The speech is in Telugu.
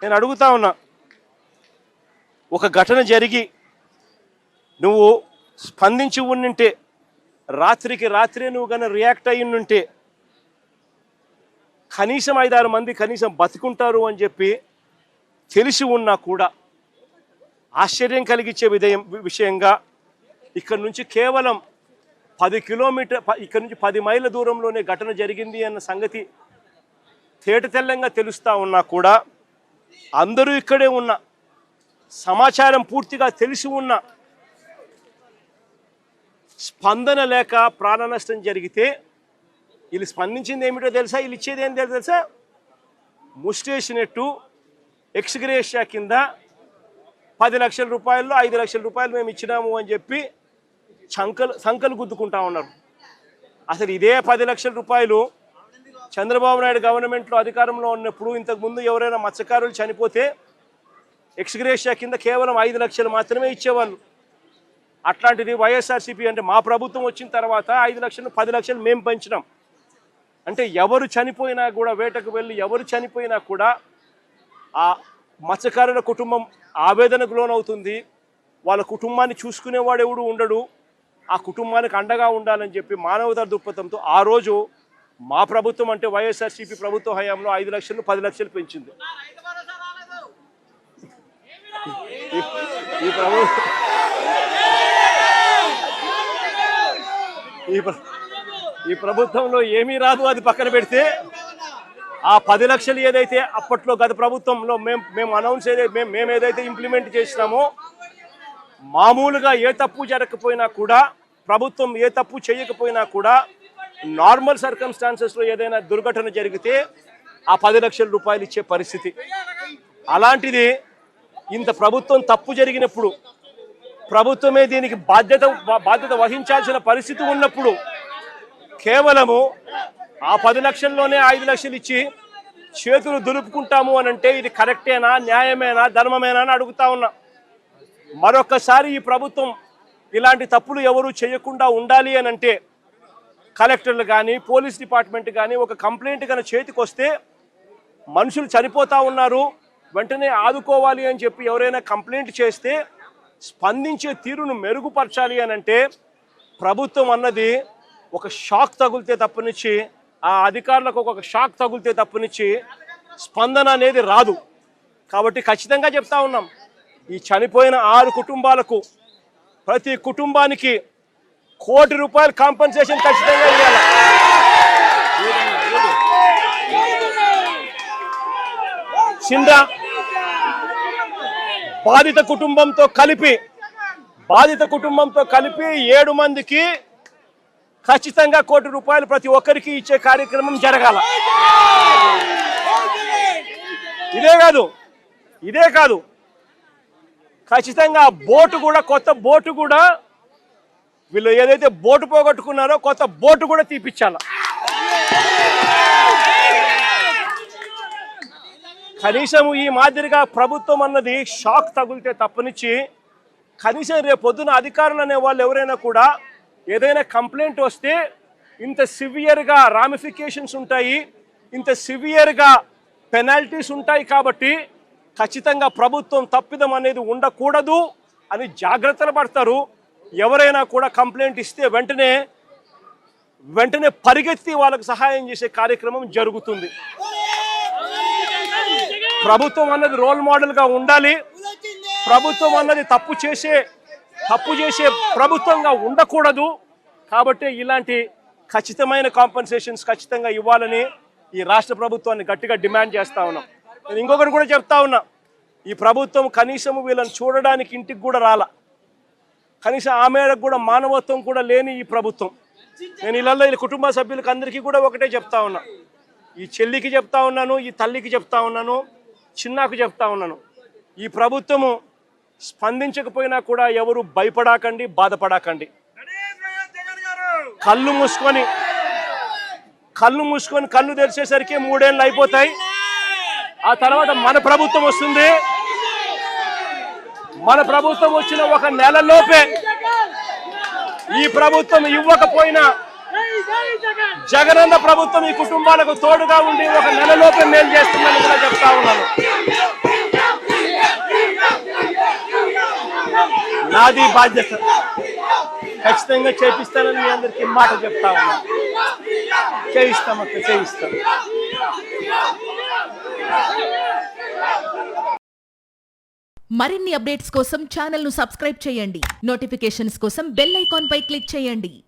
నేను అడుగుతా ఉన్నా, ఒక ఘటన జరిగి నువ్వు స్పందించి ఉండింటే, రాత్రికి రాత్రే నువ్వు కానీ రియాక్ట్ అయ్యింటే కనీసం 5-6 మంది కనీసం బతుకుంటారు అని చెప్పి తెలిసి ఉన్నా కూడా ఆశ్చర్యం కలిగించే విషయంగా ఇక్కడ నుంచి కేవలం 10 కిలోమీటర్ ఇక్కడ నుంచి 10 మైళ్ళ దూరంలోనే ఘటన జరిగింది అన్న సంగతి తేటతెల్లంగా తెలుస్తూ ఉన్నా కూడా అందరూ ఇక్కడే ఉన్న సమాచారం పూర్తిగా తెలిసి ఉన్న స్పందన లేక ప్రాణ నష్టం జరిగితే వీళ్ళు స్పందించింది ఏమిటో తెలుసా? వీళ్ళు ఇచ్చేది ఏం తెలుసా? ముస్టేసినట్టు ఎక్స్గ్రేషియా కింద 10 లక్షల రూపాయల్లో 5 లక్షల రూపాయలు మేము ఇచ్చినాము అని చెప్పి సంకలు గుద్దుకుంటా ఉన్నారు. అసలు ఇదే 10 లక్షల రూపాయలు చంద్రబాబు నాయుడు గవర్నమెంట్లో అధికారంలో ఉన్నప్పుడు ఇంతకుముందు ఎవరైనా మత్స్యకారులు చనిపోతే ఎక్స్గ్రేషియా కింద కేవలం 5 లక్షలు మాత్రమే ఇచ్చేవాళ్ళు. అట్లాంటిది వైఎస్ఆర్సీపీ అంటే మా ప్రభుత్వం వచ్చిన తర్వాత 5 లక్షలు 10 లక్షలు మేము పెంచినాం. అంటే ఎవరు చనిపోయినా కూడా, వేటకు వెళ్ళి ఎవరు చనిపోయినా కూడా ఆ మత్స్యకారుల కుటుంబం ఆవేదనకు లోనవుతుంది. వాళ్ళ కుటుంబాన్ని చూసుకునేవాడు ఎవడు ఉండడు. ఆ కుటుంబానికి అండగా ఉండాలని చెప్పి మానవతా దృక్పథంతో ఆ రోజు మా ప్రభుత్వం అంటే వైఎస్ఆర్సీపీ ప్రభుత్వ హయాంలో 5 లక్షలు 10 లక్షలు పెంచింది. ఈ ప్రభుత్వంలో ఏమీ రాదు. అది పక్కన పెడితే ఆ 10 లక్షలు ఏదైతే అప్పట్లో గత ప్రభుత్వంలో మేము అనౌన్స్ మేము ఏదైతే ఇంప్లిమెంట్ చేసినామో, మామూలుగా ఏ తప్పు జరగకపోయినా కూడా, ప్రభుత్వం ఏ తప్పు చేయకపోయినా కూడా నార్మల్ సర్కమ్స్టాన్సెస్లో ఏదైనా దుర్ఘటన జరిగితే ఆ 10 లక్షల రూపాయలు ఇచ్చే పరిస్థితి. అలాంటిది ఇంత ప్రభుత్వం తప్పు జరిగినప్పుడు, ప్రభుత్వమే దీనికి బాధ్యత వహించాల్సిన పరిస్థితి ఉన్నప్పుడు కేవలము ఆ 10 లక్షల్లోనే 5 లక్షలు ఇచ్చి చేతులు దులుపుకుంటాము అని అంటే ఇది కరెక్టేనా, న్యాయమేనా, ధర్మమేనా అని అడుగుతా ఉన్నా. మరొకసారి ఈ ప్రభుత్వం ఇలాంటి తప్పులు ఎవరు చేయకుండా ఉండాలి అని అంటే కలెక్టర్లు కానీ, పోలీస్ డిపార్ట్మెంట్ కానీ ఒక కంప్లైంట్ కానీ చేతికి వస్తే, మనుషులు చనిపోతూ ఉన్నారు వెంటనే ఆదుకోవాలి అని చెప్పి ఎవరైనా కంప్లైంట్ చేస్తే స్పందించే తీరును మెరుగుపరచాలి అని అంటే ప్రభుత్వం అన్నది ఒక షాక్ తగిలితే తప్పనిచ్చి, ఆ అధికారులకు ఒక షాక్ తగిలితే తప్పనిచ్చి స్పందన అనేది రాదు. కాబట్టి ఖచ్చితంగా చెప్తా ఉన్నాం, ఈ చనిపోయిన 6 కుటుంబాలకు ప్రతి కుటుంబానికి ₹1 కోటి కాంపెన్సేషన్ ఖచ్చితంగా ఇవ్వాలి. చిండా బాధిత కుటుంబంతో కలిపి 7 మందికి ఖచ్చితంగా ₹1 కోటి ప్రతి ఒక్కరికి ఇచ్చే కార్యక్రమం జరగాల. ఇదే కాదు ఖచ్చితంగా బోటు కూడా, కొత్త బోటు కూడా, వీళ్ళు ఏదైతే బోటు పోగొట్టుకున్నారో కొత్త బోటు కూడా తీపిచ్చాల. కనీసం ఈ మాదిరిగా ప్రభుత్వం అన్నది షాక్ తగిలితే తప్పనిచ్చి, కనీసం రేపు పొద్దున అధికారులు అనే వాళ్ళు ఎవరైనా కూడా ఏదైనా కంప్లైంట్ వస్తే ఇంత సివియర్గా రామిఫికేషన్స్ ఉంటాయి, ఇంత సివియర్గా పెనాల్టీస్ ఉంటాయి. కాబట్టి ఖచ్చితంగా ప్రభుత్వం తప్పిదం అనేది ఉండకూడదు అని జాగ్రత్తలు పడతారు. ఎవరైనా కూడా కంప్లైంట్ ఇస్తే వెంటనే పరిగెత్తి వాళ్ళకు సహాయం చేసే కార్యక్రమం జరుగుతుంది. ప్రభుత్వం అన్నది రోల్ మోడల్గా ఉండాలి. ప్రభుత్వం అన్నది తప్పు చేసే ప్రభుత్వంగా ఉండకూడదు. కాబట్టి ఇలాంటి ఖచ్చితమైన కాంపెన్సేషన్స్ ఖచ్చితంగా ఇవ్వాలని ఈ రాష్ట్ర ప్రభుత్వాన్ని గట్టిగా డిమాండ్ చేస్తూ ఉన్నాం. నేను ఇంకొకటి కూడా చెప్తా ఉన్నా, ఈ ప్రభుత్వం కనీసం వీళ్ళని చూడడానికి ఇంటికి కూడా రాలా. కనీసం ఆ మేరకు కూడా మానవత్వం కూడా లేని ఈ ప్రభుత్వం. నేను ఇళ్ళల్లో ఈ కుటుంబ సభ్యులకు అందరికీ కూడా ఒకటే చెప్తా ఉన్నా, ఈ చెల్లికి చెప్తా ఉన్నాను, ఈ తల్లికి చెప్తా ఉన్నాను, చిన్నాకు చెప్తా ఉన్నాను, ఈ ప్రభుత్వము స్పందించకపోయినా కూడా ఎవరు భయపడాకండి, బాధపడాకండి. కళ్ళు మూసుకొని కళ్ళు తెరిచేసరికి 3 ఏళ్ళు అయిపోతాయి. ఆ తర్వాత మన ప్రభుత్వం వస్తుంది. మన ప్రభుత్వం వచ్చిన 1 నెలలోపే ఈ ప్రభుత్వం ఇవ్వకపోయినా జగనన్న ప్రభుత్వం ఈ కుటుంబాలకు తోడుగా ఉండి 1 నెలలోపే మేలు చేస్తుందని కూడా చెప్తా ఉన్నాను. నాది బాధ్యత. ఖచ్చితంగా చేపిస్తానని మీ అందరికీ మాట చెప్తా ఉన్నా. చేయిస్తాం అక్క, చేయిస్తాం. మరిన్ని అప్డేట్స్ కోసం ఛానల్ ను సబ్స్క్రైబ్ చేయండి. నోటిఫికేషన్స్ కోసం బెల్ ఐకాన్ పై క్లిక్ చేయండి.